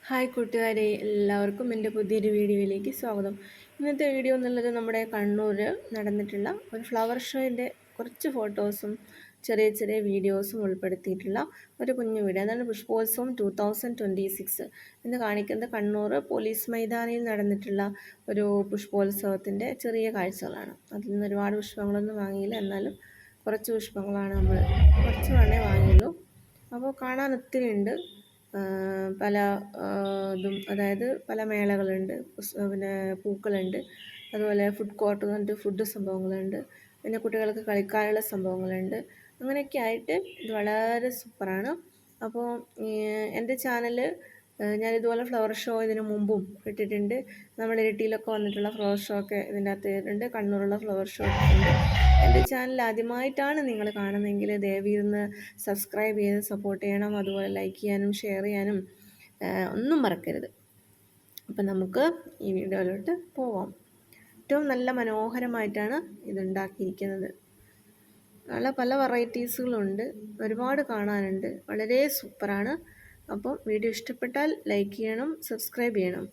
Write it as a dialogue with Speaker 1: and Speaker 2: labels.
Speaker 1: Hi കൂട്ടുകാരെ, എല്ലാവർക്കും എൻ്റെ പുതിയൊരു വീഡിയോയിലേക്ക് സ്വാഗതം. ഇന്നത്തെ വീഡിയോ എന്നുള്ളത് നമ്മുടെ കണ്ണൂർ നടന്നിട്ടുള്ള ഒരു ഫ്ലവർ ഷോയുടെ കുറച്ച് ഫോട്ടോസും ചെറിയ ചെറിയ വീഡിയോസും ഉൾപ്പെടുത്തിയിട്ടുള്ള ഒരു കുഞ്ഞു വീഡിയോ. അതാണ് പുഷ്പോത്സവം 2026 എന്ന് കാണിക്കുന്നത്. കണ്ണൂർ പോലീസ് മൈതാനിയിൽ നടന്നിട്ടുള്ള ഒരു പുഷ്പോത്സവത്തിൻ്റെ ചെറിയ കാഴ്ചകളാണ്. അതിൽ നിന്ന് ഒരുപാട് പുഷ്പങ്ങളൊന്നും വാങ്ങിയില്ല, എന്നാലും കുറച്ച് പുഷ്പങ്ങളാണ് കുറച്ച് വേണേ വാങ്ങിയുള്ളൂ. അപ്പോൾ കാണാൻ ഒത്തിരി ഉണ്ട്. പല ഇതും, അതായത് പല മേളകളുണ്ട്, പിന്നെ പൂക്കളുണ്ട്, അതുപോലെ ഫുഡ് കോർട്ട് പറഞ്ഞിട്ട് ഫുഡ് സംഭവങ്ങളുണ്ട്, പിന്നെ കുട്ടികൾക്ക് കളിക്കാനുള്ള സംഭവങ്ങളുണ്ട്. അങ്ങനെയൊക്കെ ആയിട്ട് ഇത് വളരെ സൂപ്പറാണ്. അപ്പോൾ എൻ്റെ ചാനൽ ഞാനിതുപോലെ ഫ്ലവർ ഷോ ഇതിനു മുമ്പും ഇട്ടിട്ടുണ്ട്. നമ്മൾ ഇരിട്ടിയിലൊക്കെ വന്നിട്ടുള്ള ഫ്ലവർ ഷോ ഒക്കെ ഇതിൻ്റെ അകത്ത് ഇട്ടിട്ടുണ്ട്. കണ്ണൂരുള്ള ഫ്ലവർ ഷോ ഇട്ടിട്ടുണ്ട്. എൻ്റെ ചാനൽ ആദ്യമായിട്ടാണ് നിങ്ങൾ കാണുന്നതെങ്കിൽ ദയവിരുന്ന് സബ്സ്ക്രൈബ് ചെയ്ത് സപ്പോർട്ട് ചെയ്യണം. അതുപോലെ ലൈക്ക് ചെയ്യാനും ഷെയർ ചെയ്യാനും ഒന്നും മറക്കരുത്. അപ്പം നമുക്ക് ഈ വീഡിയോയിലോട്ട് പോവാം. ഏറ്റവും നല്ല മനോഹരമായിട്ടാണ് ഇതുണ്ടാക്കിയിരിക്കുന്നത്. പല വെറൈറ്റീസുകളുണ്ട്, ഒരുപാട് കാണാനുണ്ട്, വളരെ സൂപ്പറാണ്. അപ്പം വീഡിയോ ഇഷ്ടപ്പെട്ടാൽ ലൈക്ക് ചെയ്യണം, സബ്സ്ക്രൈബ് ചെയ്യണം.